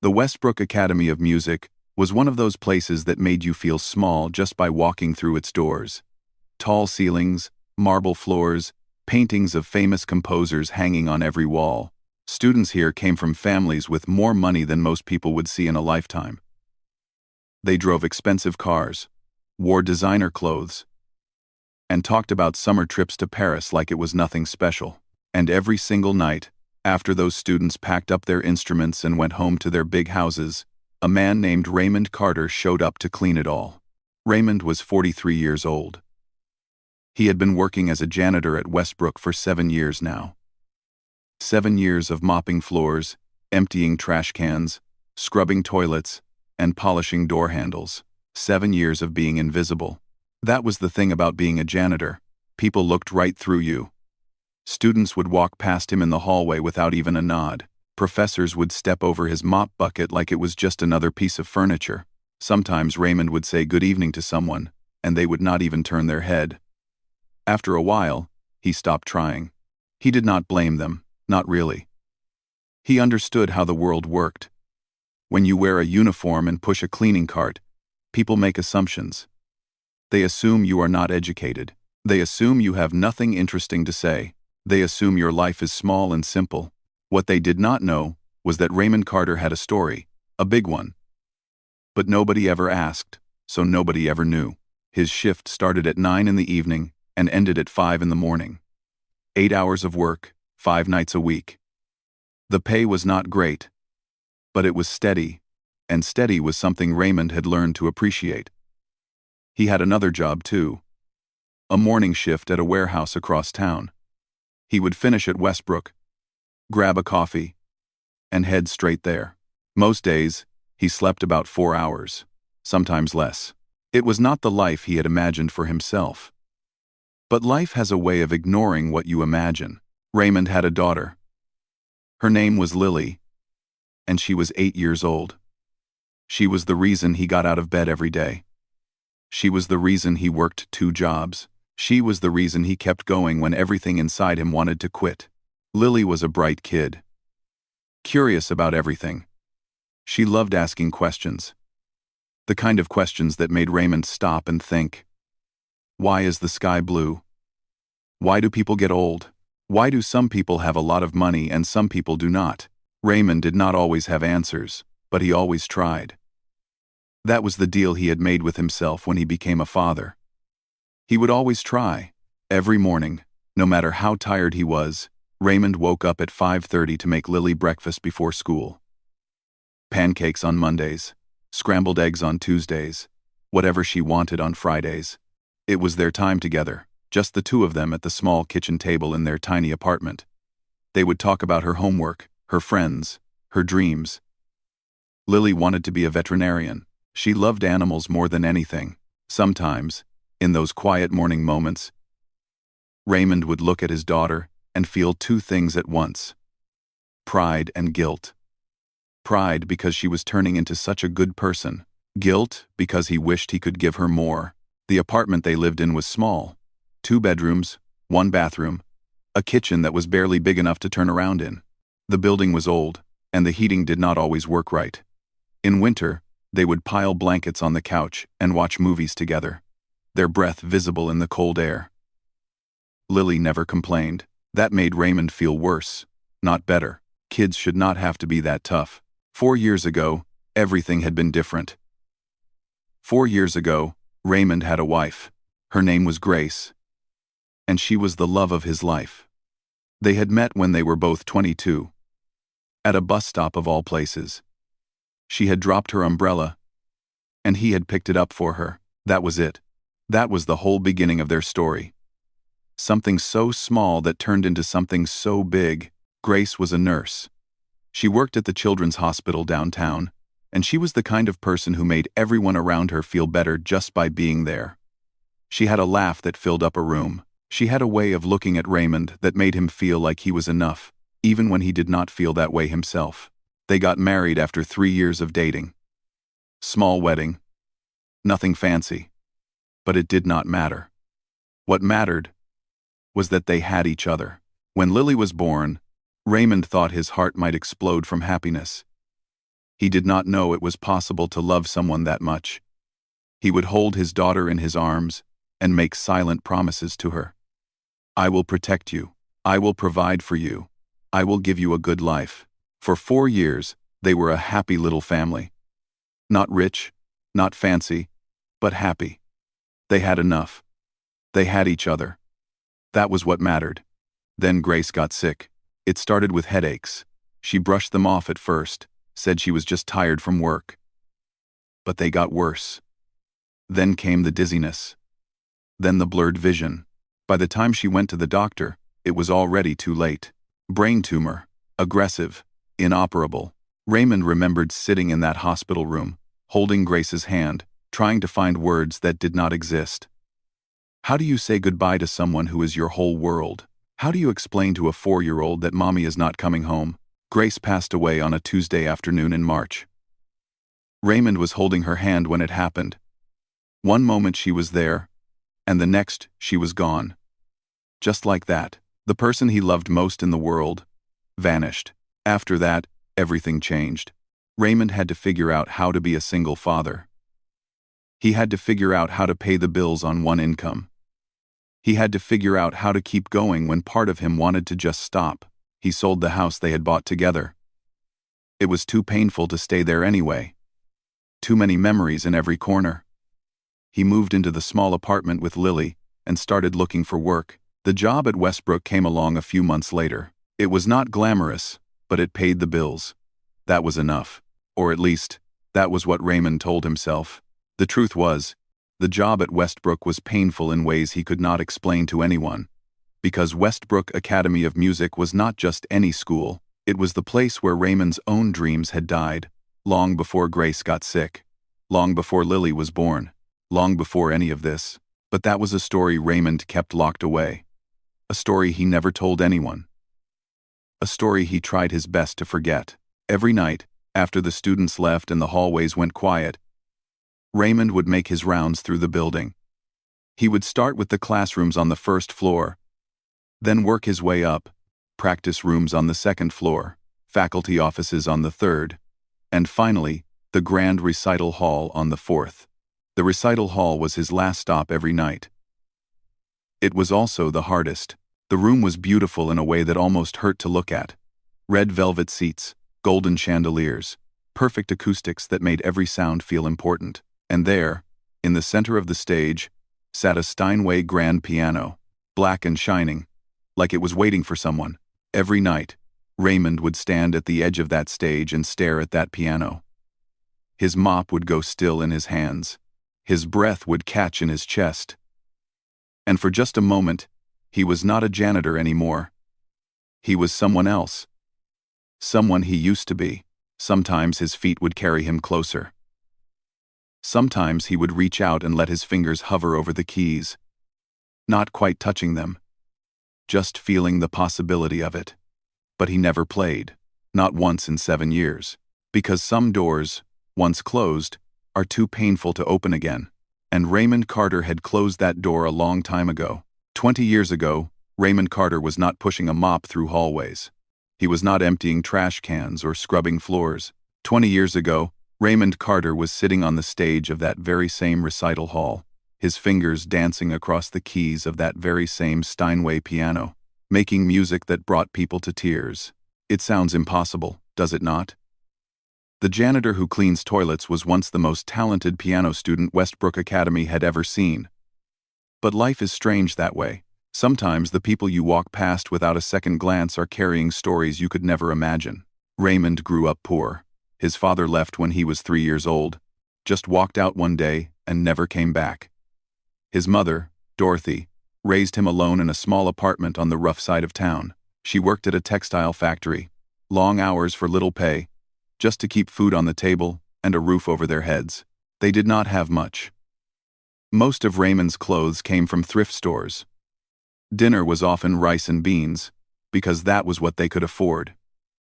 The Westbrook Academy of Music was one of those places that made you feel small just by walking through its doors. Tall ceilings, marble floors, paintings of famous composers hanging on every wall. Students here came from families with more money than most people would see in a lifetime. They drove expensive cars, wore designer clothes, and talked about summer trips to Paris like it was nothing special. And every single night, after those students packed up their instruments and went home to their big houses, a man named Raymond Carter showed up to clean it all. Raymond was 43 years old. He had been working as a janitor at Westbrook for 7 years now. 7 years of mopping floors, emptying trash cans, scrubbing toilets, and polishing door handles. 7 years of being invisible. That was the thing about being a janitor. People looked right through you. Students would walk past him in the hallway without even a nod. Professors would step over his mop bucket like it was just another piece of furniture. Sometimes Raymond would say good evening to someone, and they would not even turn their head. After a while, he stopped trying. He did not blame them, not really. He understood how the world worked. When you wear a uniform and push a cleaning cart, people make assumptions. They assume you are not educated. They assume you have nothing interesting to say. They assume your life is small and simple. What they did not know was that Raymond Carter had a story, a big one. But nobody ever asked, so nobody ever knew. His shift started at 9 in the evening and ended at 5 in the morning. 8 hours of work, 5 nights a week. The pay was not great, but it was steady, and steady was something Raymond had learned to appreciate. He had another job too. A morning shift at a warehouse across town. He would finish at Westbrook, grab a coffee, and head straight there. Most days, he slept about 4 hours, sometimes less. It was not the life he had imagined for himself. But life has a way of ignoring what you imagine. Raymond had a daughter. Her name was Lily, and she was 8 years old. She was the reason he got out of bed every day. She was the reason he worked 2 jobs. She was the reason he kept going when everything inside him wanted to quit. Lily was a bright kid. Curious about everything. She loved asking questions. The kind of questions that made Raymond stop and think. Why is the sky blue? Why do people get old? Why do some people have a lot of money and some people do not? Raymond did not always have answers, but he always tried. That was the deal he had made with himself when he became a father. He would always try. Every morning, no matter how tired he was, Raymond woke up at 5:30 to make Lily breakfast before school. Pancakes on Mondays, scrambled eggs on Tuesdays, whatever she wanted on Fridays. It was their time together, just the two of them at the small kitchen table in their tiny apartment. They would talk about her homework, her friends, her dreams. Lily wanted to be a veterinarian. She loved animals more than anything. Sometimes, in those quiet morning moments, Raymond would look at his daughter and feel 2 things at once: pride and guilt. Pride because she was turning into such a good person. Guilt because he wished he could give her more. The apartment they lived in was small. 2 bedrooms, 1 bathroom, a kitchen that was barely big enough to turn around in. The building was old, and the heating did not always work right. In winter, they would pile blankets on the couch and watch movies together, their breath visible in the cold air. Lily never complained. That made Raymond feel worse, not better. Kids should not have to be that tough. 4 years ago, everything had been different. 4 years ago, Raymond had a wife. Her name was Grace, and she was the love of his life. They had met when they were both 22, at a bus stop of all places. She had dropped her umbrella, and he had picked it up for her. That was it. That was the whole beginning of their story. Something so small that turned into something so big. Grace was a nurse. She worked at the children's hospital downtown, and she was the kind of person who made everyone around her feel better just by being there. She had a laugh that filled up a room. She had a way of looking at Raymond that made him feel like he was enough, even when he did not feel that way himself. They got married after 3 years of dating. Small wedding. Nothing fancy. But it did not matter. What mattered was that they had each other. When Lily was born, Raymond thought his heart might explode from happiness. He did not know it was possible to love someone that much. He would hold his daughter in his arms and make silent promises to her. I will protect you. I will provide for you. I will give you a good life. For 4 years, they were a happy little family. Not rich, not fancy, but happy. They had enough. They had each other. That was what mattered. Then Grace got sick. It started with headaches. She brushed them off at first, said she was just tired from work. But they got worse. Then came the dizziness. Then the blurred vision. By the time she went to the doctor, it was already too late. Brain tumor. Aggressive. Inoperable. Raymond remembered sitting in that hospital room, holding Grace's hand, trying to find words that did not exist. How do you say goodbye to someone who is your whole world? How do you explain to a 4-year-old that mommy is not coming home? Grace passed away on a Tuesday afternoon in March. Raymond was holding her hand when it happened. One moment she was there, and the next she was gone. Just like that, the person he loved most in the world vanished. After that, everything changed. Raymond had to figure out how to be a single father. He had to figure out how to pay the bills on one income. He had to figure out how to keep going when part of him wanted to just stop. He sold the house they had bought together. It was too painful to stay there anyway. Too many memories in every corner. He moved into the small apartment with Lily and started looking for work. The job at Westbrook came along a few months later. It was not glamorous, but it paid the bills. That was enough. Or at least, that was what Raymond told himself. The truth was, the job at Westbrook was painful in ways he could not explain to anyone. Because Westbrook Academy of Music was not just any school, it was the place where Raymond's own dreams had died, long before Grace got sick, long before Lily was born, long before any of this. But that was a story Raymond kept locked away. A story he never told anyone. A story he tried his best to forget. Every night, after the students left and the hallways went quiet, Raymond would make his rounds through the building. He would start with the classrooms on the first floor, then work his way up, practice rooms on the second floor, faculty offices on the third, and finally, the grand recital hall on the fourth. The recital hall was his last stop every night. It was also the hardest. The room was beautiful in a way that almost hurt to look at. Red velvet seats, golden chandeliers, perfect acoustics that made every sound feel important. And there, in the center of the stage, sat a Steinway grand piano, black and shining, like it was waiting for someone. Every night, Raymond would stand at the edge of that stage and stare at that piano. His mop would go still in his hands. His breath would catch in his chest. And for just a moment, he was not a janitor anymore. He was someone else. Someone he used to be. Sometimes his feet would carry him closer. Sometimes he would reach out and let his fingers hover over the keys, not quite touching them, just feeling the possibility of it. But he never played, not once in 7 years, because some doors, once closed, are too painful to open again. And Raymond Carter had closed that door a long time ago. 20 years ago, Raymond Carter was not pushing a mop through hallways. He was not emptying trash cans or scrubbing floors. 20 years ago, Raymond Carter was sitting on the stage of that very same recital hall, his fingers dancing across the keys of that very same Steinway piano, making music that brought people to tears. It sounds impossible, does it not? The janitor who cleans toilets was once the most talented piano student Westbrook Academy had ever seen. But life is strange that way. Sometimes the people you walk past without a second glance are carrying stories you could never imagine. Raymond grew up poor. His father left when he was 3 years old, just walked out one day and never came back. His mother, Dorothy, raised him alone in a small apartment on the rough side of town. She worked at a textile factory, long hours for little pay, just to keep food on the table and a roof over their heads. They did not have much. Most of Raymond's clothes came from thrift stores. Dinner was often rice and beans, because that was what they could afford.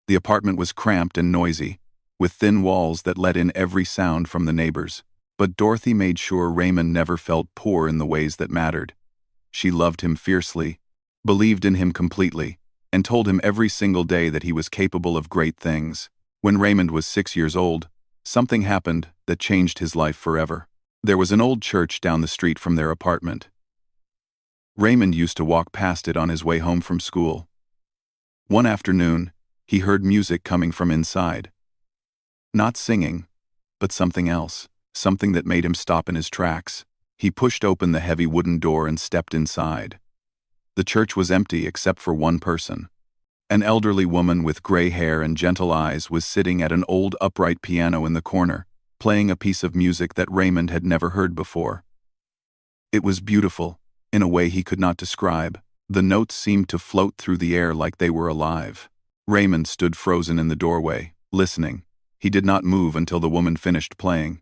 The apartment was cramped and noisy, with thin walls that let in every sound from the neighbors. But Dorothy made sure Raymond never felt poor in the ways that mattered. She loved him fiercely, believed in him completely, and told him every single day that he was capable of great things. When Raymond was 6 years old, something happened that changed his life forever. There was an old church down the street from their apartment. Raymond used to walk past it on his way home from school. One afternoon, he heard music coming from inside. Not singing, but something else, something that made him stop in his tracks. He pushed open the heavy wooden door and stepped inside. The church was empty except for one person. An elderly woman with gray hair and gentle eyes was sitting at an old upright piano in the corner, playing a piece of music that Raymond had never heard before. It was beautiful, in a way he could not describe. The notes seemed to float through the air like they were alive. Raymond stood frozen in the doorway, listening. He did not move until the woman finished playing.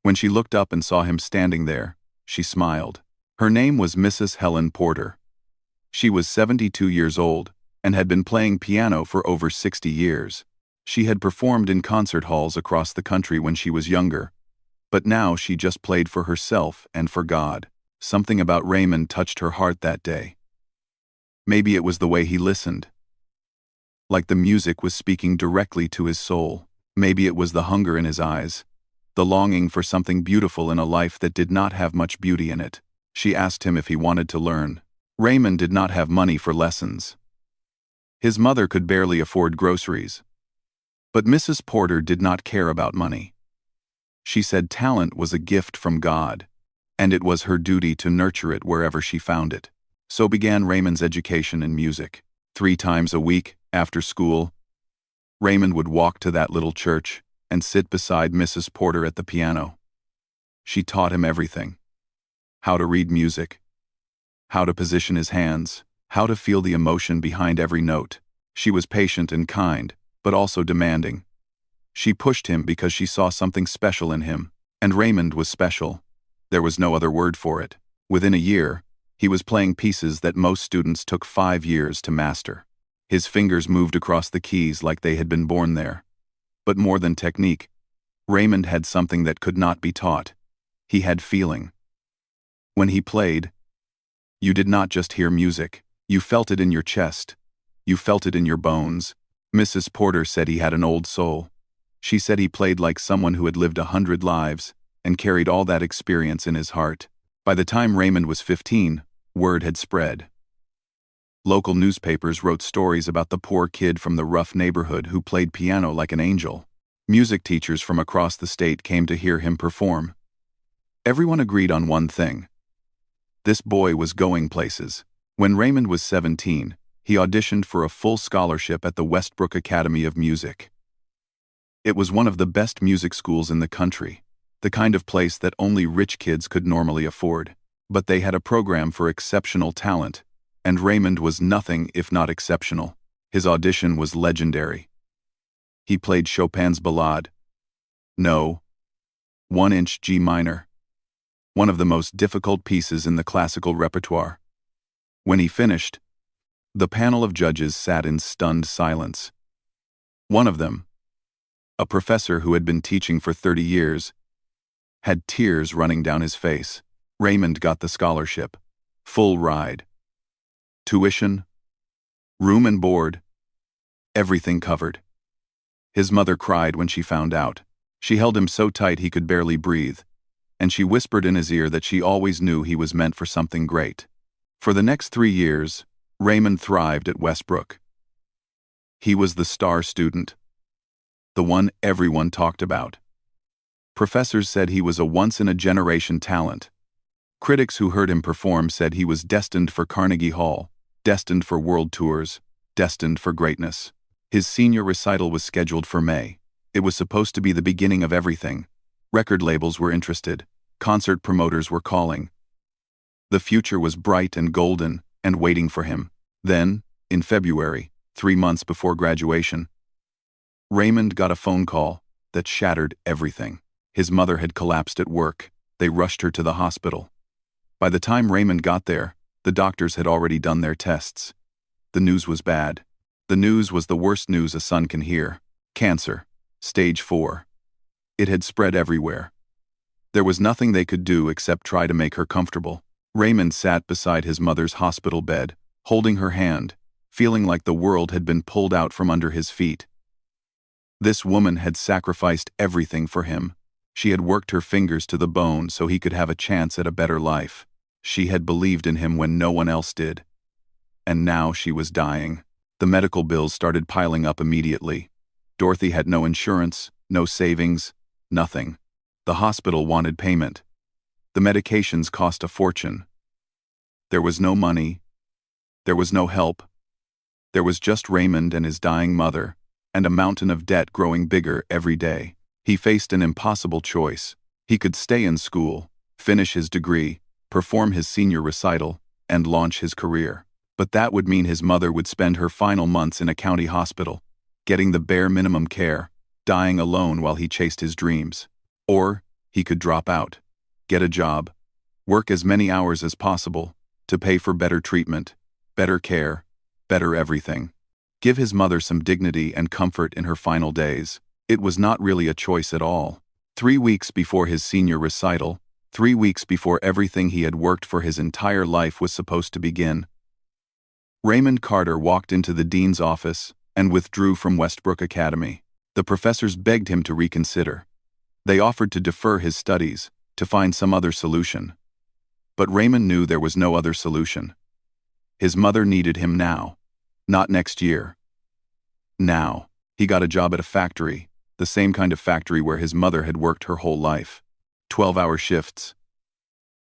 When she looked up and saw him standing there, she smiled. Her name was Mrs. Helen Porter. She was 72 years old and had been playing piano for over 60 years. She had performed in concert halls across the country when she was younger, but now she just played for herself and for God. Something about Raymond touched her heart that day. Maybe it was the way he listened. Like the music was speaking directly to his soul. Maybe it was the hunger in his eyes, the longing for something beautiful in a life that did not have much beauty in it. She asked him if he wanted to learn. Raymond did not have money for lessons. His mother could barely afford groceries. But Mrs. Porter did not care about money. She said talent was a gift from God, and it was her duty to nurture it wherever she found it. So began Raymond's education in music. 3 times a week, after school, Raymond would walk to that little church and sit beside Mrs. Porter at the piano. She taught him everything. How to read music, how to position his hands, how to feel the emotion behind every note. She was patient and kind, but also demanding. She pushed him because she saw something special in him, and Raymond was special. There was no other word for it. Within a year, he was playing pieces that most students took 5 years to master. His fingers moved across the keys like they had been born there. But more than technique, Raymond had something that could not be taught. He had feeling. When he played, you did not just hear music. You felt it in your chest. You felt it in your bones. Mrs. Porter said he had an old soul. She said he played like someone who had lived 100 lives and carried all that experience in his heart. By the time Raymond was 15, word had spread. Local newspapers wrote stories about the poor kid from the rough neighborhood who played piano like an angel. Music teachers from across the state came to hear him perform. Everyone agreed on one thing. This boy was going places. When Raymond was 17, he auditioned for a full scholarship at the Westbrook Academy of Music. It was one of the best music schools in the country, the kind of place that only rich kids could normally afford. But they had a program for exceptional talent, and Raymond was nothing if not exceptional. His audition was legendary. He played Chopin's Ballade. No. 1-inch G minor. One of the most difficult pieces in the classical repertoire. When he finished, the panel of judges sat in stunned silence. One of them, a professor who had been teaching for 30 years, had tears running down his face. Raymond got the scholarship. Full ride. Tuition, room and board, everything covered. His mother cried when she found out. She held him so tight he could barely breathe, and she whispered in his ear that she always knew he was meant for something great. For the next 3 years, Raymond thrived at Westbrook. He was the star student, the one everyone talked about. Professors said he was a once-in-a-generation talent. Critics who heard him perform said he was destined for Carnegie Hall, destined for world tours, destined for greatness. His senior recital was scheduled for May. It was supposed to be the beginning of everything. Record labels were interested. Concert promoters were calling. The future was bright and golden and waiting for him. Then, in February, 3 months before graduation, Raymond got a phone call that shattered everything. His mother had collapsed at work. They rushed her to the hospital. By the time Raymond got there, the doctors had already done their tests. The news was bad. The news was the worst news a son can hear. Cancer, stage 4. It had spread everywhere. There was nothing they could do except try to make her comfortable. Raymond sat beside his mother's hospital bed, holding her hand, feeling like the world had been pulled out from under his feet. This woman had sacrificed everything for him. She had worked her fingers to the bone so he could have a chance at a better life. She had believed in him when no one else did. And now she was dying. The medical bills started piling up immediately. Dorothy had no insurance, no savings, nothing. The hospital wanted payment. The medications cost a fortune. There was no money. There was no help. There was just Raymond and his dying mother, and a mountain of debt growing bigger every day. He faced an impossible choice. He could stay in school, finish his degree, perform his senior recital, and launch his career. But that would mean his mother would spend her final months in a county hospital, getting the bare minimum care, dying alone while he chased his dreams. Or he could drop out, get a job, work as many hours as possible, to pay for better treatment, better care, better everything. Give his mother some dignity and comfort in her final days. It was not really a choice at all. 3 weeks before his senior recital, 3 weeks before everything he had worked for his entire life was supposed to begin, Raymond Carter walked into the dean's office and withdrew from Westbrook Academy. The professors begged him to reconsider. They offered to defer his studies, to find some other solution. But Raymond knew there was no other solution. His mother needed him now, not next year. Now, he got a job at a factory, the same kind of factory where his mother had worked her whole life. 12-hour shifts,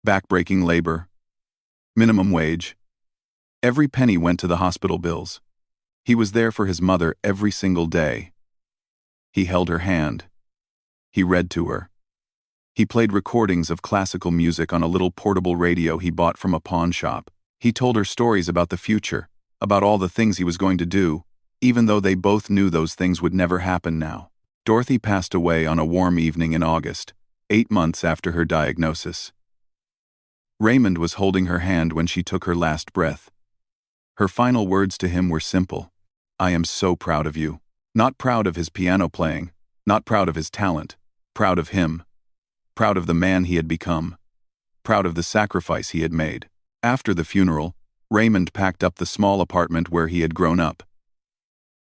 back-breaking labor, minimum wage. Every penny went to the hospital bills. He was there for his mother every single day. He held her hand. He read to her. He played recordings of classical music on a little portable radio he bought from a pawn shop. He told her stories about the future, about all the things he was going to do, even though they both knew those things would never happen now. Dorothy passed away on a warm evening in August, 8 months after her diagnosis. Raymond was holding her hand when she took her last breath. Her final words to him were simple. "I am so proud of you." Not proud of his piano playing, not proud of his talent, proud of him. Proud of the man he had become. Proud of the sacrifice he had made. After the funeral, Raymond packed up the small apartment where he had grown up.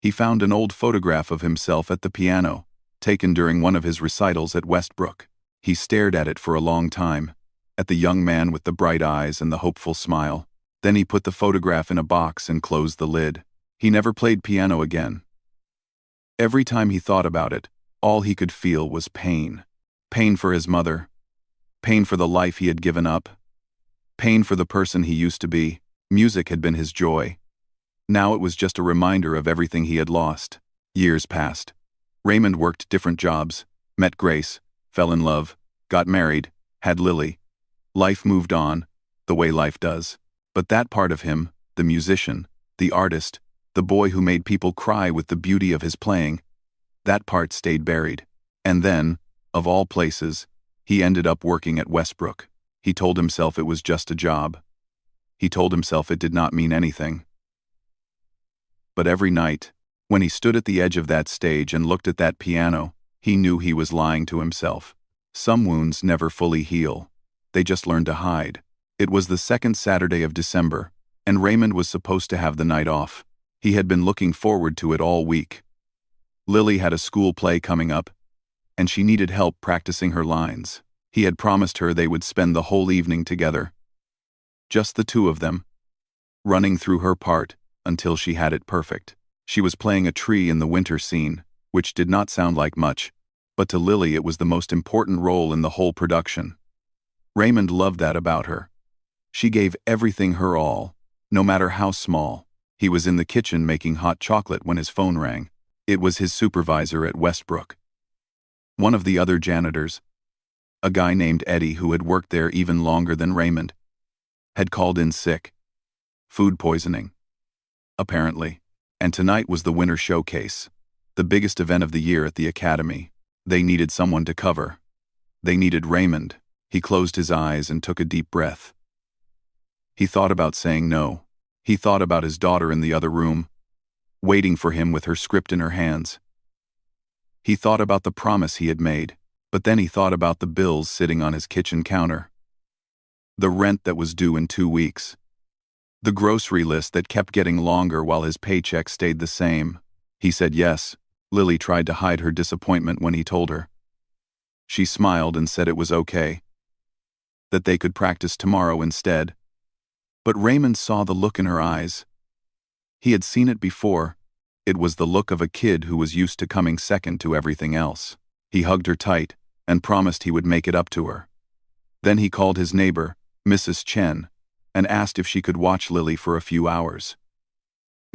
He found an old photograph of himself at the piano, taken during one of his recitals at Westbrook. He stared at it for a long time, at the young man with the bright eyes and the hopeful smile. Then he put the photograph in a box and closed the lid. He never played piano again. Every time he thought about it, all he could feel was pain. Pain for his mother. Pain for the life he had given up. Pain for the person he used to be. Music had been his joy. Now it was just a reminder of everything he had lost. Years passed. Raymond worked different jobs, met Grace, fell in love, got married, had Lily. Life moved on, the way life does. But that part of him, the musician, the artist, the boy who made people cry with the beauty of his playing, that part stayed buried. And then, of all places, he ended up working at Westbrook. He told himself it was just a job. He told himself it did not mean anything. But every night, when he stood at the edge of that stage and looked at that piano, he knew he was lying to himself. Some wounds never fully heal. They just learn to hide. It was the second Saturday of December, and Raymond was supposed to have the night off. He had been looking forward to it all week. Lily had a school play coming up, and she needed help practicing her lines. He had promised her they would spend the whole evening together. Just the two of them, running through her part until she had it perfect. She was playing a tree in the winter scene, which did not sound like much, but to Lily it was the most important role in the whole production. Raymond loved that about her. She gave everything her all, no matter how small. He was in the kitchen making hot chocolate when his phone rang. It was his supervisor at Westbrook. One of the other janitors, a guy named Eddie who had worked there even longer than Raymond, had called in sick. Food poisoning, apparently. And tonight was the winter showcase, the biggest event of the year at the academy. They needed someone to cover. They needed Raymond. He closed his eyes and took a deep breath. He thought about saying no. He thought about his daughter in the other room, waiting for him with her script in her hands. He thought about the promise he had made, but then he thought about the bills sitting on his kitchen counter. The rent that was due in 2 weeks. The grocery list that kept getting longer while his paycheck stayed the same. He said yes, Lily tried to hide her disappointment when he told her. She smiled and said it was okay, that they could practice tomorrow instead. But Raymond saw the look in her eyes. He had seen it before. It was the look of a kid who was used to coming second to everything else. He hugged her tight and promised he would make it up to her. Then he called his neighbor, Mrs. Chen, and asked if she could watch Lily for a few hours.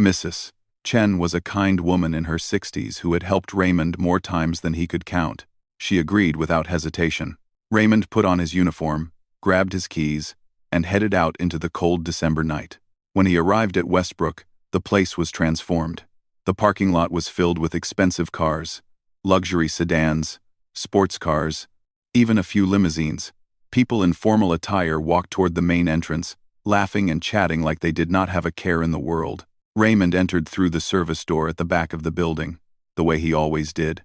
Mrs. Chen was a kind woman in her 60s who had helped Raymond more times than he could count. She agreed without hesitation. Raymond put on his uniform, grabbed his keys, and headed out into the cold December night. When he arrived at Westbrook, the place was transformed. The parking lot was filled with expensive cars, luxury sedans, sports cars, even a few limousines. People in formal attire walked toward the main entrance, laughing and chatting like they did not have a care in the world. Raymond entered through the service door at the back of the building, the way he always did.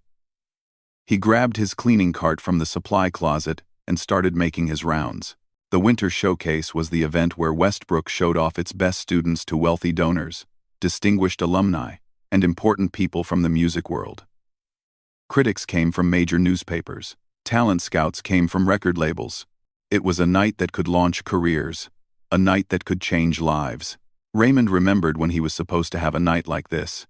He grabbed his cleaning cart from the supply closet and started making his rounds. The Winter Showcase was the event where Westbrook showed off its best students to wealthy donors, distinguished alumni, and important people from the music world. Critics came from major newspapers. Talent scouts came from record labels. It was a night that could launch careers, a night that could change lives. Raymond remembered when he was supposed to have a night like this.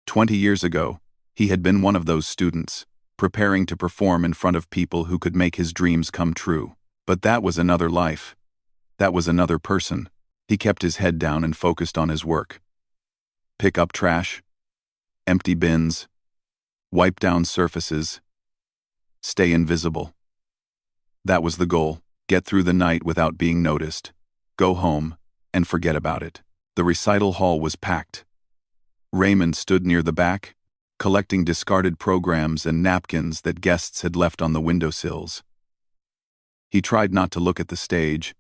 20 years ago, he had been one of those students, preparing to perform in front of people who could make his dreams come true. But that was another life. That was another person. He kept his head down and focused on his work. Pick up trash, empty bins, wipe down surfaces, stay invisible. That was the goal. Get through the night without being noticed, go home, and forget about it. The recital hall was packed. Raymond stood near the back, collecting discarded programs and napkins that guests had left on the windowsills. He tried not to look at the stage,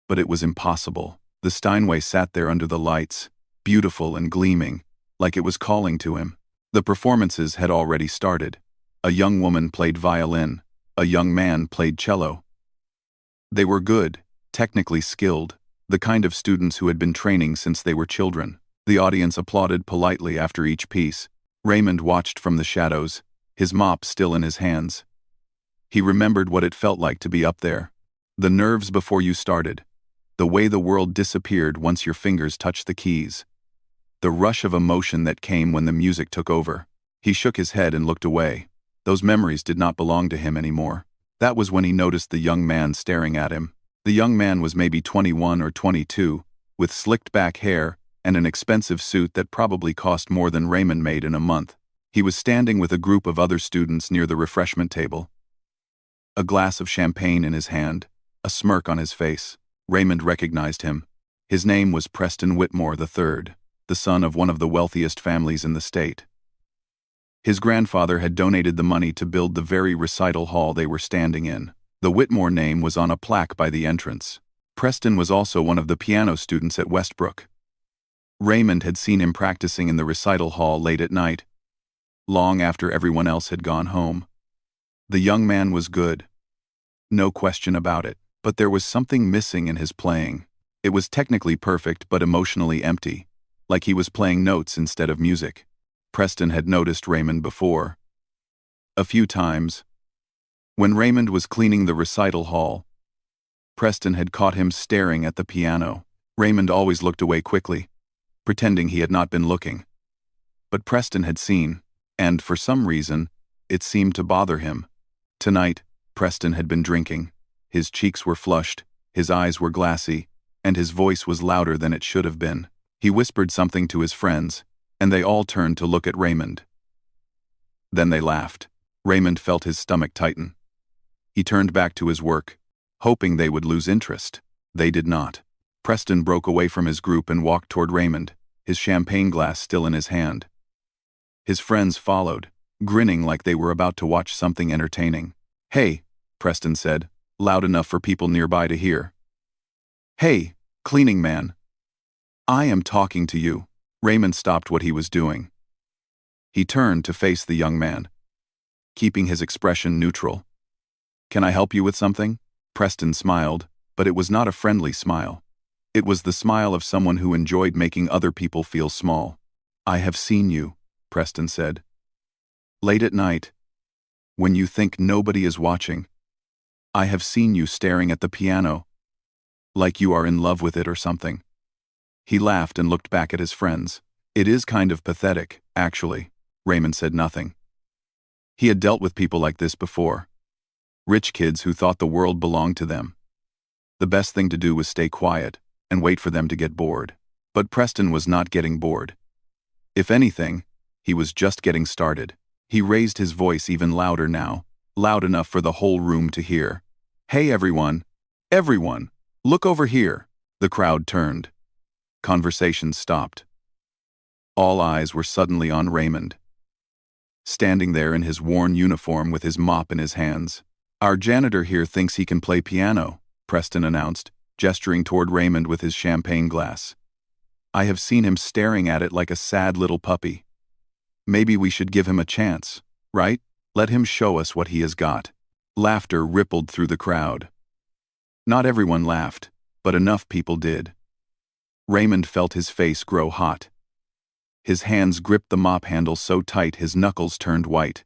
but it was impossible. The Steinway sat there under the lights, beautiful and gleaming, like it was calling to him. The performances had already started. A young woman played violin, a young man played cello. They were good, technically skilled, the kind of students who had been training since they were children. The audience applauded politely after each piece. Raymond watched from the shadows, his mop still in his hands. He remembered what it felt like to be up there. The nerves before you started. The way the world disappeared once your fingers touched the keys. The rush of emotion that came when the music took over. He shook his head and looked away. Those memories did not belong to him anymore. That was when he noticed the young man staring at him. The young man was maybe 21 or 22, with slicked back hair and an expensive suit that probably cost more than Raymond made in a month. He was standing with a group of other students near the refreshment table. A glass of champagne in his hand, a smirk on his face. Raymond recognized him. His name was Preston Whitmore III, the son of one of the wealthiest families in the state. His grandfather had donated the money to build the very recital hall they were standing in. The Whitmore name was on a plaque by the entrance. Preston was also one of the piano students at Westbrook. Raymond had seen him practicing in the recital hall late at night, long after everyone else had gone home. The young man was good. No question about it. But there was something missing in his playing. It was technically perfect but emotionally empty, like he was playing notes instead of music. Preston had noticed Raymond before. A few times. When Raymond was cleaning the recital hall, Preston had caught him staring at the piano. Raymond always looked away quickly, pretending he had not been looking. But Preston had seen, and for some reason, it seemed to bother him. Tonight, Preston had been drinking. His cheeks were flushed, his eyes were glassy, and his voice was louder than it should have been. He whispered something to his friends, and they all turned to look at Raymond. Then they laughed. Raymond felt his stomach tighten. He turned back to his work, hoping they would lose interest. They did not. Preston broke away from his group and walked toward Raymond, his champagne glass still in his hand. His friends followed, grinning like they were about to watch something entertaining. "Hey," Preston said, loud enough for people nearby to hear. "Hey, cleaning man. I am talking to you." Raymond stopped what he was doing. He turned to face the young man, keeping his expression neutral. "Can I help you with something?" Preston smiled, but it was not a friendly smile. It was the smile of someone who enjoyed making other people feel small. "I have seen you," Preston said. Late at night, when you think nobody is watching, I have seen you staring at the piano, like you are in love with it or something. He laughed and looked back at his friends. It is kind of pathetic, actually. Raymond said nothing. He had dealt with people like this before. Rich kids who thought the world belonged to them. The best thing to do was stay quiet and wait for them to get bored. But Preston was not getting bored. If anything, he was just getting started. He raised his voice even louder now, loud enough for the whole room to hear. Hey everyone! Everyone! Look over here! The crowd turned. Conversation stopped. All eyes were suddenly on Raymond. Standing there in his worn uniform with his mop in his hands. Our janitor here thinks he can play piano, Preston announced, gesturing toward Raymond with his champagne glass. I have seen him staring at it like a sad little puppy. Maybe we should give him a chance, right? Let him show us what he has got. Laughter rippled through the crowd. Not everyone laughed, but enough people did. Raymond felt his face grow hot. His hands gripped the mop handle so tight his knuckles turned white.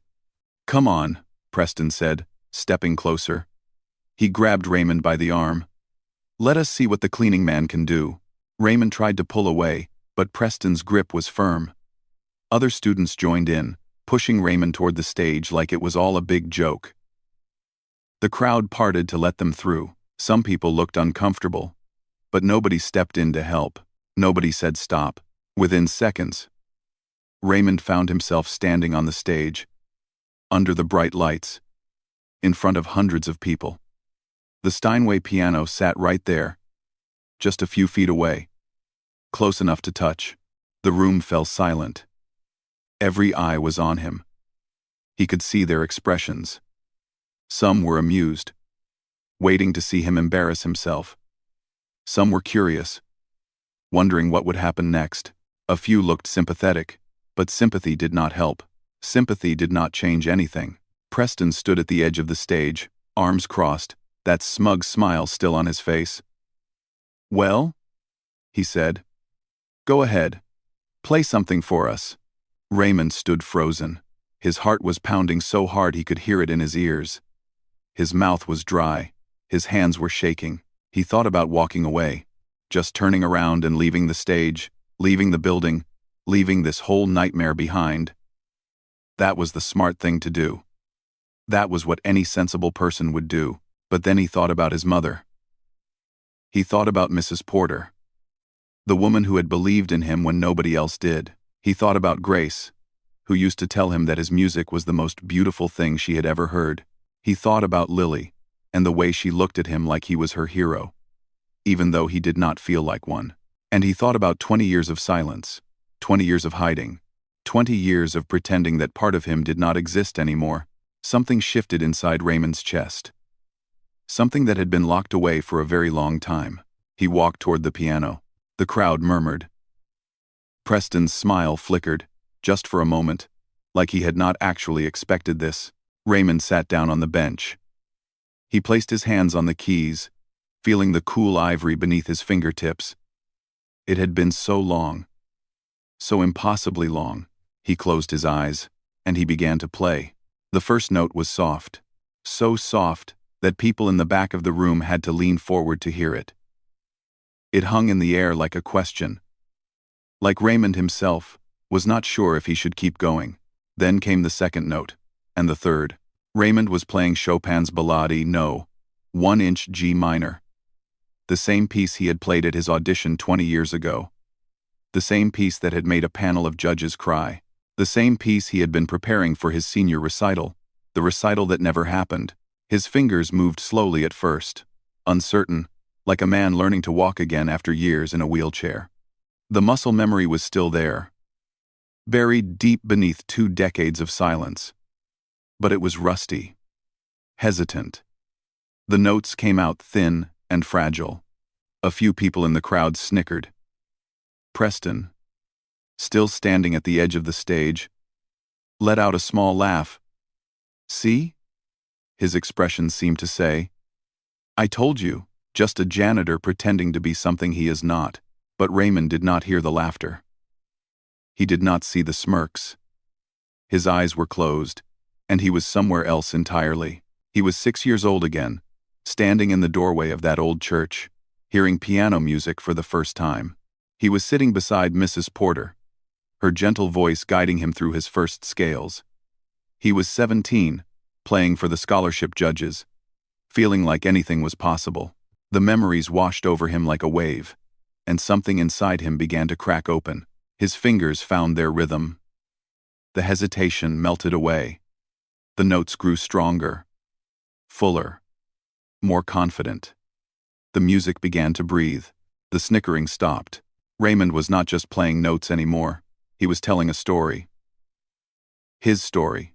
Come on, Preston said, stepping closer. He grabbed Raymond by the arm. Let us see what the cleaning man can do. Raymond tried to pull away, but Preston's grip was firm. Other students joined in, pushing Raymond toward the stage like it was all a big joke. The crowd parted to let them through. Some people looked uncomfortable, but nobody stepped in to help. Nobody said stop. Within seconds, Raymond found himself standing on the stage, under the bright lights, in front of hundreds of people. The Steinway piano sat right there, just a few feet away, close enough to touch. The room fell silent. Every eye was on him. He could see their expressions. Some were amused, waiting to see him embarrass himself. Some were curious, wondering what would happen next. A few looked sympathetic, but sympathy did not help. Sympathy did not change anything. Preston stood at the edge of the stage, arms crossed, that smug smile still on his face. Well, he said. Go ahead. Play something for us. Raymond stood frozen. His heart was pounding so hard he could hear it in his ears. His mouth was dry. His hands were shaking. He thought about walking away, just turning around and leaving the stage, leaving the building, leaving this whole nightmare behind. That was the smart thing to do. That was what any sensible person would do. But then he thought about his mother. He thought about Mrs. Porter, the woman who had believed in him when nobody else did. He thought about Grace, who used to tell him that his music was the most beautiful thing she had ever heard. He thought about Lily, and the way she looked at him like he was her hero, even though he did not feel like one. And he thought about 20 years of silence, 20 years of hiding, 20 years of pretending that part of him did not exist anymore. Something shifted inside Raymond's chest. Something that had been locked away for a very long time. He walked toward the piano. The crowd murmured. Preston's smile flickered, just for a moment, like he had not actually expected this. Raymond sat down on the bench. He placed his hands on the keys, feeling the cool ivory beneath his fingertips. It had been so long, so impossibly long. He closed his eyes, and he began to play. The first note was soft, so soft that people in the back of the room had to lean forward to hear it. It hung in the air like a question. Like Raymond himself, was not sure if he should keep going. Then came the second note, and the third. Raymond was playing Chopin's Ballade No. 1-inch G minor. The same piece he had played at his audition 20 years ago. The same piece that had made a panel of judges cry. The same piece he had been preparing for his senior recital, the recital that never happened. His fingers moved slowly at first, uncertain, like a man learning to walk again after years in a wheelchair. The muscle memory was still there, buried deep beneath 2 decades of silence. But it was rusty, hesitant. The notes came out thin and fragile. A few people in the crowd snickered. Preston, still standing at the edge of the stage, let out a small laugh. See? His expression seemed to say, I told you, just a janitor pretending to be something he is not. But Raymond did not hear the laughter. He did not see the smirks. His eyes were closed, and he was somewhere else entirely. He was 6 years old again, standing in the doorway of that old church, hearing piano music for the first time. He was sitting beside Mrs. Porter, her gentle voice guiding him through his first scales. He was 17, playing for the scholarship judges, feeling like anything was possible. The memories washed over him like a wave, and something inside him began to crack open. His fingers found their rhythm. The hesitation melted away. The notes grew stronger, fuller, more confident. The music began to breathe. The snickering stopped. Raymond was not just playing notes anymore. He was telling a story. His story.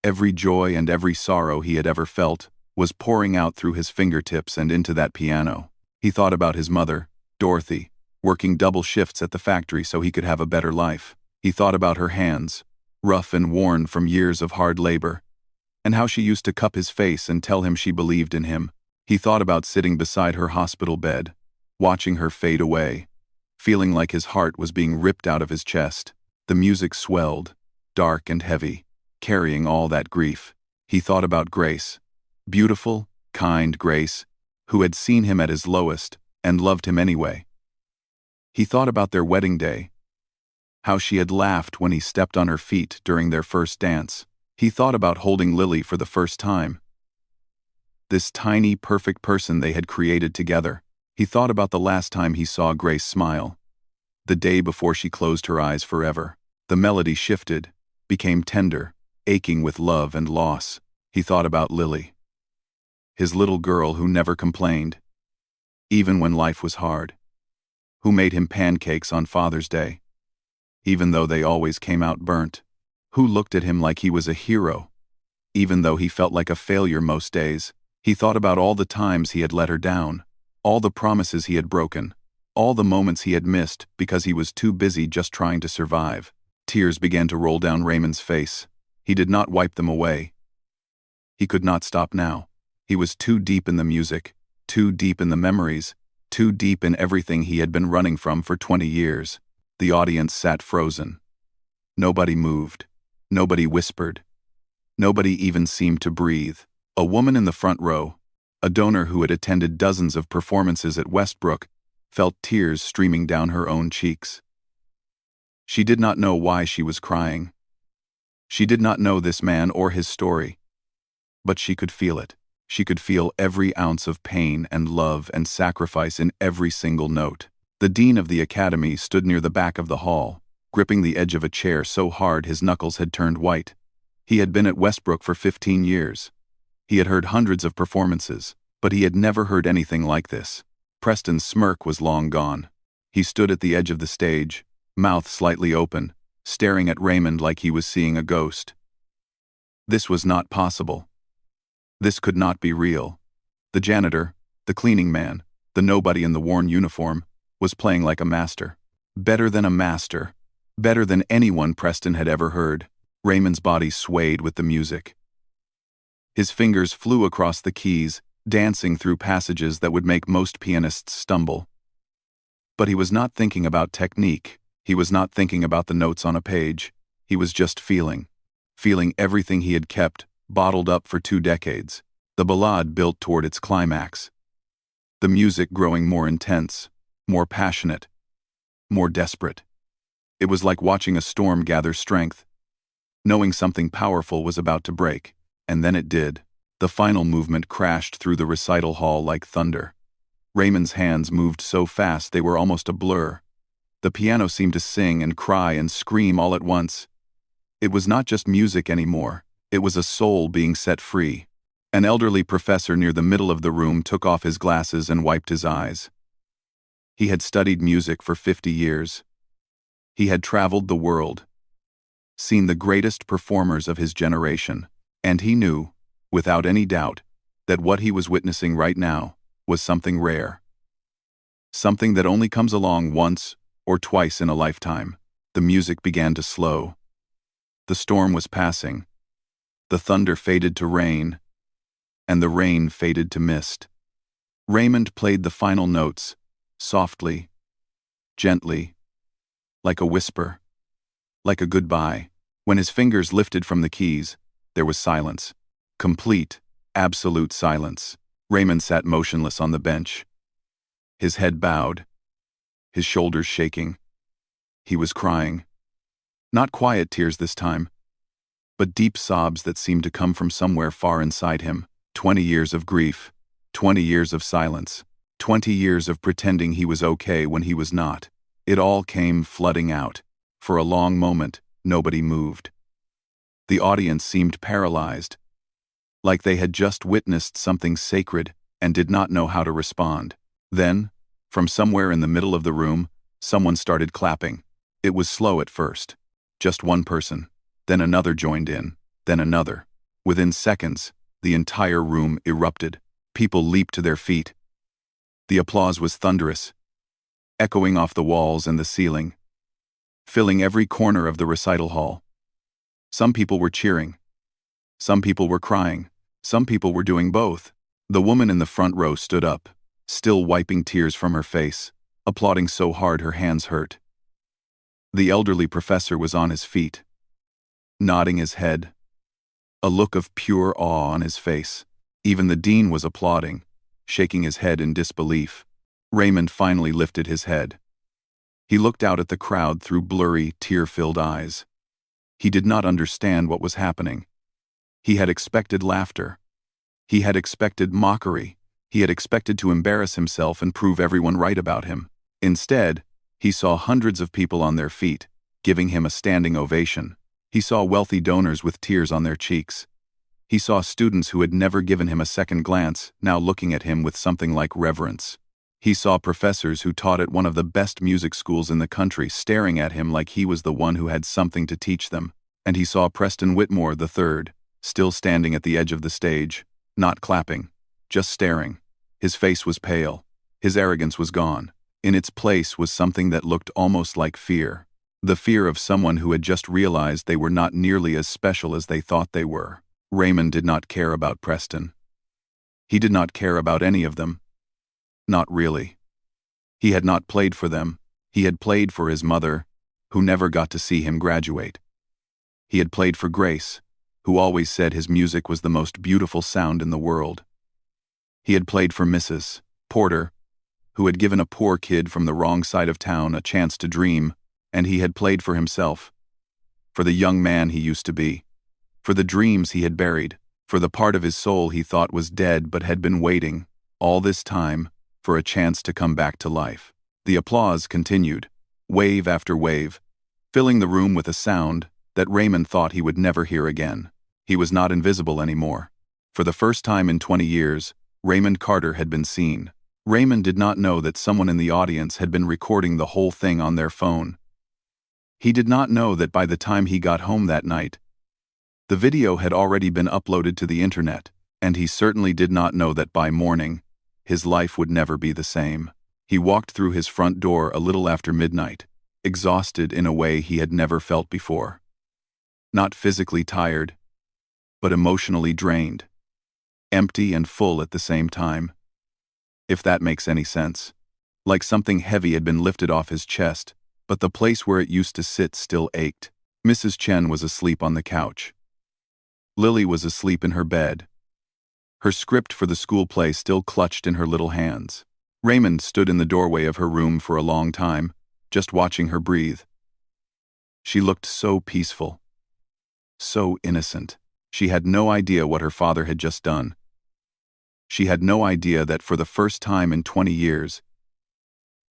Every joy and every sorrow he had ever felt was pouring out through his fingertips and into that piano. He thought about his mother, Dorothy, working double shifts at the factory so he could have a better life. He thought about her hands, rough and worn from years of hard labor, and how she used to cup his face and tell him she believed in him. He thought about sitting beside her hospital bed, watching her fade away, feeling like his heart was being ripped out of his chest. The music swelled, dark and heavy, carrying all that grief. He thought about Grace, beautiful, kind Grace, who had seen him at his lowest and loved him anyway. He thought about their wedding day, how she had laughed when he stepped on her feet during their first dance. He thought about holding Lily for the first time, this tiny, perfect person they had created together. He thought about the last time he saw Grace smile, the day before she closed her eyes forever. The melody shifted, became tender, aching with love and loss. He thought about Lily, his little girl who never complained, even when life was hard, who made him pancakes on Father's Day, even though they always came out burnt, who looked at him like he was a hero, even though he felt like a failure most days. He thought about all the times he had let her down, all the promises he had broken, all the moments he had missed because he was too busy just trying to survive. Tears began to roll down Raymond's face. He did not wipe them away. He could not stop now. He was too deep in the music, too deep in the memories, too deep in everything he had been running from for 20 years. The audience sat frozen. Nobody moved. Nobody whispered. Nobody even seemed to breathe. A woman in the front row, a donor who had attended dozens of performances at Westbrook, felt tears streaming down her own cheeks. She did not know why she was crying. She did not know this man or his story. But she could feel it. She could feel every ounce of pain and love and sacrifice in every single note. The dean of the academy stood near the back of the hall, gripping the edge of a chair so hard his knuckles had turned white. He had been at Westbrook for 15 years. He had heard hundreds of performances, but he had never heard anything like this. Preston's smirk was long gone. He stood at the edge of the stage, mouth slightly open, staring at Raymond like he was seeing a ghost. This was not possible. This could not be real. The janitor, the cleaning man, the nobody in the worn uniform, was playing like a master. Better than a master. Better than anyone Preston had ever heard. Raymond's body swayed with the music. His fingers flew across the keys, dancing through passages that would make most pianists stumble. But he was not thinking about technique. He was not thinking about the notes on a page. He was just feeling everything he had kept, bottled up for 2 decades. The ballade built toward its climax. The music growing more intense, more passionate, more desperate. It was like watching a storm gather strength, knowing something powerful was about to break. And then it did. The final movement crashed through the recital hall like thunder. Raymond's hands moved so fast they were almost a blur. The piano seemed to sing and cry and scream all at once. It was not just music anymore. It was a soul being set free. An elderly professor near the middle of the room took off his glasses and wiped his eyes. He had studied music for 50 years. He had traveled the world, seen the greatest performers of his generation. And he knew, without any doubt, that what he was witnessing right now was something rare. Something that only comes along once or twice in a lifetime. The music began to slow. The storm was passing. The thunder faded to rain, and the rain faded to mist. Raymond played the final notes, softly, gently, like a whisper, like a goodbye. When his fingers lifted from the keys, there was silence. Complete, absolute silence. Raymond sat motionless on the bench, his head bowed, his shoulders shaking. He was crying. Not quiet tears this time, but deep sobs that seemed to come from somewhere far inside him. 20 years of grief, 20 years of silence, 20 years of pretending he was okay when he was not. It all came flooding out. For a long moment, nobody moved. The audience seemed paralyzed, like they had just witnessed something sacred and did not know how to respond. Then, from somewhere in the middle of the room, someone started clapping. It was slow at first. Just one person. Then another joined in. Then another. Within seconds, the entire room erupted. People leaped to their feet. The applause was thunderous, echoing off the walls and the ceiling, filling every corner of the recital hall. Some people were cheering. Some people were crying. Some people were doing both. The woman in the front row stood up, still wiping tears from her face, applauding so hard her hands hurt. The elderly professor was on his feet, nodding his head, a look of pure awe on his face. Even the dean was applauding, shaking his head in disbelief. Raymond finally lifted his head. He looked out at the crowd through blurry, tear-filled eyes. He did not understand what was happening. He had expected laughter. He had expected mockery. He had expected to embarrass himself and prove everyone right about him. Instead, he saw hundreds of people on their feet, giving him a standing ovation. He saw wealthy donors with tears on their cheeks. He saw students who had never given him a second glance, now looking at him with something like reverence. He saw professors who taught at one of the best music schools in the country staring at him like he was the one who had something to teach them. And he saw Preston Whitmore III, still standing at the edge of the stage, not clapping, just staring. His face was pale. His arrogance was gone. In its place was something that looked almost like fear. The fear of someone who had just realized they were not nearly as special as they thought they were. Raymond did not care about Preston. He did not care about any of them. Not really. He had not played for them. He had played for his mother, who never got to see him graduate. He had played for Grace, who always said his music was the most beautiful sound in the world. He had played for Mrs. Porter, who had given a poor kid from the wrong side of town a chance to dream, and he had played for himself, for the young man he used to be, for the dreams he had buried, for the part of his soul he thought was dead but had been waiting, all this time, for a chance to come back to life. The applause continued, wave after wave, filling the room with a sound that Raymond thought he would never hear again. He was not invisible anymore. For the first time in 20 years, Raymond Carter had been seen. Raymond did not know that someone in the audience had been recording the whole thing on their phone. He did not know that by the time he got home that night, the video had already been uploaded to the internet, and he certainly did not know that by morning, his life would never be the same. He walked through his front door a little after midnight, exhausted in a way he had never felt before. Not physically tired, but emotionally drained, empty and full at the same time. If that makes any sense. Like something heavy had been lifted off his chest, but the place where it used to sit still ached. Mrs. Chen was asleep on the couch. Lily was asleep in her bed, her script for the school play still clutched in her little hands. Raymond stood in the doorway of her room for a long time, just watching her breathe. She looked so peaceful, so innocent. She had no idea what her father had just done. She had no idea that for the first time in 20 years,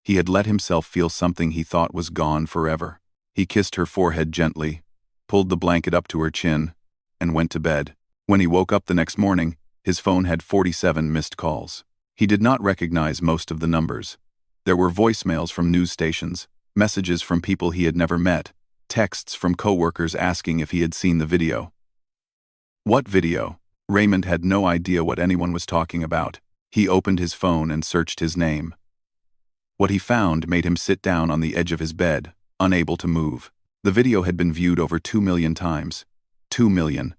he had let himself feel something he thought was gone forever. He kissed her forehead gently, pulled the blanket up to her chin, and went to bed. When he woke up the next morning, his phone had 47 missed calls. He did not recognize most of the numbers. There were voicemails from news stations, messages from people he had never met, texts from coworkers asking if he had seen the video. What video? Raymond had no idea what anyone was talking about. He opened his phone and searched his name. What he found made him sit down on the edge of his bed, unable to move. The video had been viewed over 2 million times. 2 million.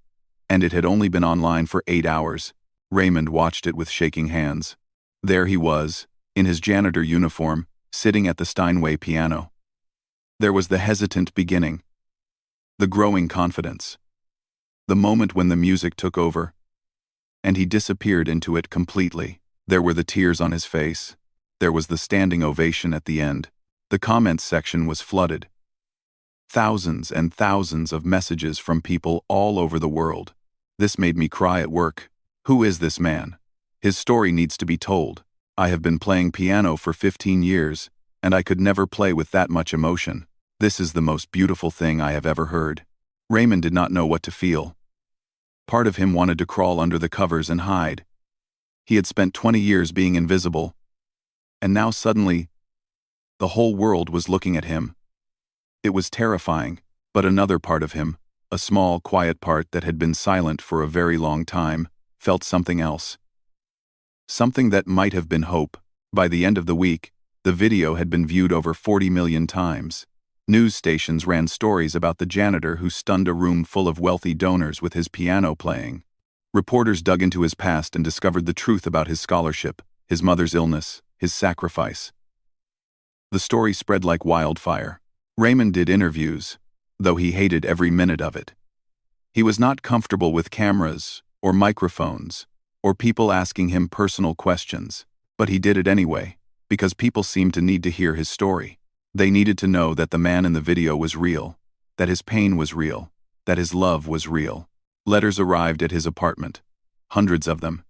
And it had only been online for 8 hours. Raymond watched it with shaking hands. There he was, in his janitor uniform, sitting at the Steinway piano. There was the hesitant beginning. The growing confidence. The moment when the music took over, and he disappeared into it completely. There were the tears on his face. There was the standing ovation at the end. The comments section was flooded. Thousands and thousands of messages from people all over the world. This made me cry at work. Who is this man? His story needs to be told. I have been playing piano for 15 years, and I could never play with that much emotion. This is the most beautiful thing I have ever heard. Raymond did not know what to feel. Part of him wanted to crawl under the covers and hide. He had spent 20 years being invisible, and now suddenly, the whole world was looking at him. It was terrifying, but another part of him, a small, quiet part that had been silent for a very long time, felt something else. Something that might have been hope. By the end of the week, the video had been viewed over 40 million times. News stations ran stories about the janitor who stunned a room full of wealthy donors with his piano playing. Reporters dug into his past and discovered the truth about his scholarship, his mother's illness, his sacrifice. The story spread like wildfire. Raymond did interviews, though he hated every minute of it. He was not comfortable with cameras, or microphones, or people asking him personal questions, but he did it anyway, because people seemed to need to hear his story. They needed to know that the man in the video was real, that his pain was real, that his love was real. Letters arrived at his apartment, hundreds of them.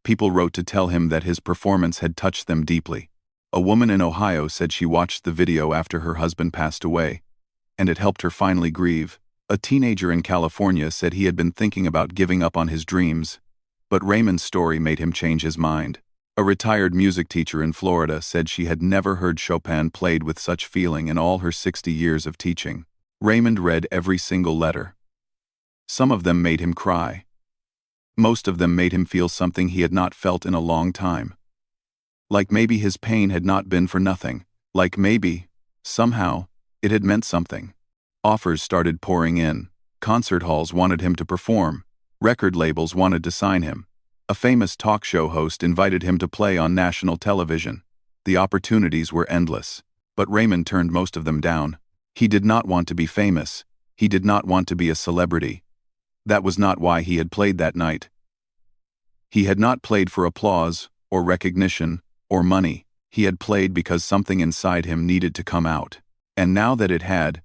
People wrote to tell him that his performance had touched them deeply. A woman in Ohio said she watched the video after her husband passed away, and it helped her finally grieve. A teenager in California said he had been thinking about giving up on his dreams, but Raymond's story made him change his mind. A retired music teacher in Florida said she had never heard Chopin played with such feeling in all her 60 years of teaching. Raymond read every single letter. Some of them made him cry. Most of them made him feel something he had not felt in a long time. Like maybe his pain had not been for nothing. Like maybe, somehow, it had meant something. Offers started pouring in. Concert halls wanted him to perform. Record labels wanted to sign him. A famous talk show host invited him to play on national television. The opportunities were endless, but Raymond turned most of them down. He did not want to be famous. He did not want to be a celebrity. That was not why he had played that night. He had not played for applause, or recognition, or money. He had played because something inside him needed to come out. And now that it had,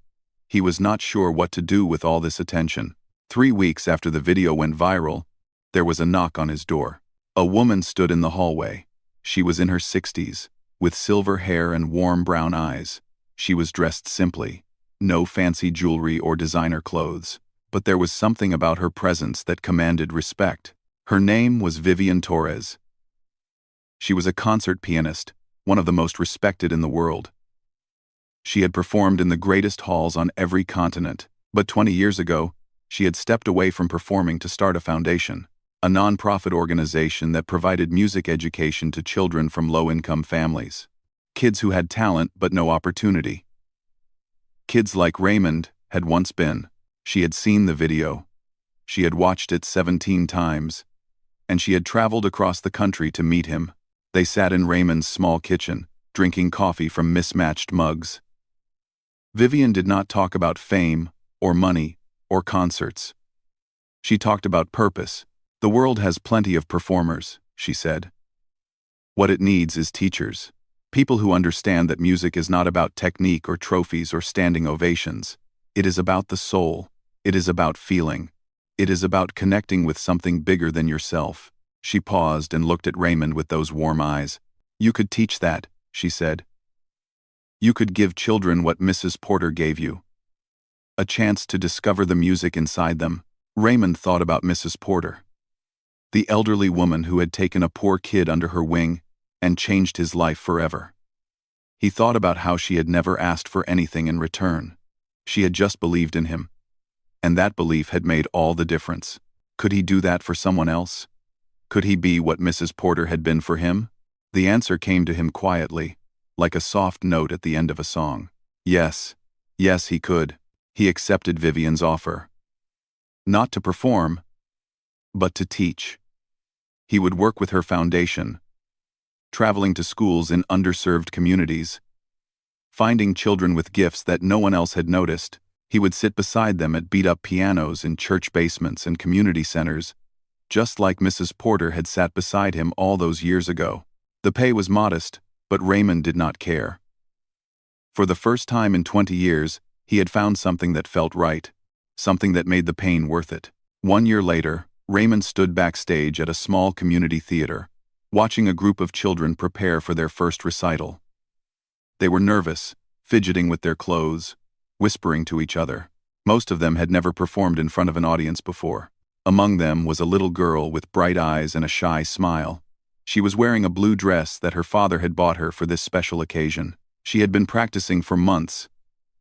he was not sure what to do with all this attention. 3 weeks after the video went viral, there was a knock on his door. A woman stood in the hallway. She was in her 60s, with silver hair and warm brown eyes. She was dressed simply, no fancy jewelry or designer clothes, but there was something about her presence that commanded respect. Her name was Vivian Torres. She was a concert pianist, one of the most respected in the world. She had performed in the greatest halls on every continent, but 20 years ago, she had stepped away from performing to start a foundation, a non-profit organization that provided music education to children from low-income families. Kids who had talent but no opportunity. Kids like Raymond had once been. She had seen the video. She had watched it 17 times, and she had traveled across the country to meet him. They sat in Raymond's small kitchen, drinking coffee from mismatched mugs. Vivian did not talk about fame, or money, or concerts. She talked about purpose. The world has plenty of performers, she said. What it needs is teachers. People who understand that music is not about technique or trophies or standing ovations. It is about the soul. It is about feeling. It is about connecting with something bigger than yourself. She paused and looked at Raymond with those warm eyes. You could teach that, she said. You could give children what Mrs. Porter gave you. A chance to discover the music inside them. Raymond thought about Mrs. Porter, the elderly woman who had taken a poor kid under her wing and changed his life forever. He thought about how she had never asked for anything in return. She had just believed in him, and that belief had made all the difference. Could he do that for someone else? Could he be what Mrs. Porter had been for him? The answer came to him quietly, like a soft note at the end of a song. Yes, yes, he could. He accepted Vivian's offer. Not to perform, but to teach. He would work with her foundation, traveling to schools in underserved communities, finding children with gifts that no one else had noticed. He would sit beside them at beat-up pianos in church basements and community centers, just like Mrs. Porter had sat beside him all those years ago. The pay was modest, but Raymond did not care. For the first time in 20 years, he had found something that felt right, something that made the pain worth it. 1 year later, Raymond stood backstage at a small community theater, watching a group of children prepare for their first recital. They were nervous, fidgeting with their clothes, whispering to each other. Most of them had never performed in front of an audience before. Among them was a little girl with bright eyes and a shy smile. She was wearing a blue dress that her father had bought her for this special occasion. She had been practicing for months,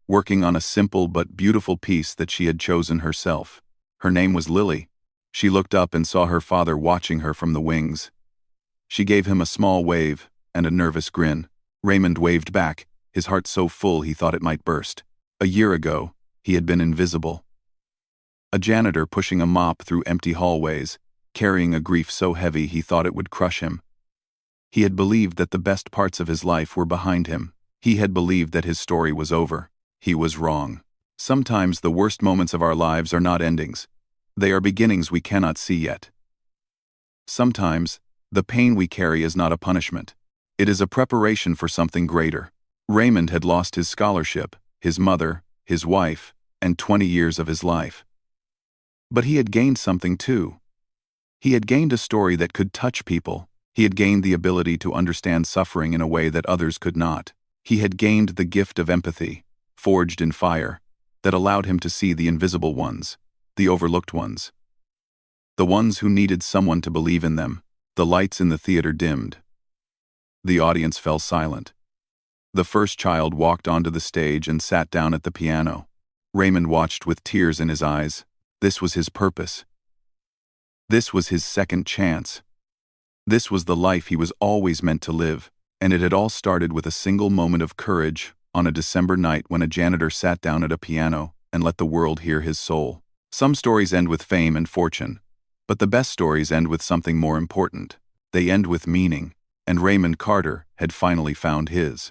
working on a simple but beautiful piece that she had chosen herself. Her name was Lily. She looked up and saw her father watching her from the wings. She gave him a small wave and a nervous grin. Raymond waved back, his heart so full he thought it might burst. A year ago, he had been invisible. A janitor pushing a mop through empty hallways, carrying a grief so heavy he thought it would crush him. He had believed that the best parts of his life were behind him. He had believed that his story was over. He was wrong. Sometimes the worst moments of our lives are not endings. They are beginnings we cannot see yet. Sometimes, the pain we carry is not a punishment. It is a preparation for something greater. Raymond had lost his scholarship, his mother, his wife, and 20 years of his life. But he had gained something too. He had gained a story that could touch people. He had gained the ability to understand suffering in a way that others could not. He had gained the gift of empathy, forged in fire, that allowed him to see the invisible ones, the overlooked ones. The ones who needed someone to believe in them. The lights in the theater dimmed. The audience fell silent. The first child walked onto the stage and sat down at the piano. Raymond watched with tears in his eyes. This was his purpose. This was his second chance. This was the life he was always meant to live, and it had all started with a single moment of courage on a December night when a janitor sat down at a piano and let the world hear his soul. Some stories end with fame and fortune, but the best stories end with something more important. They end with meaning, and Raymond Carter had finally found his.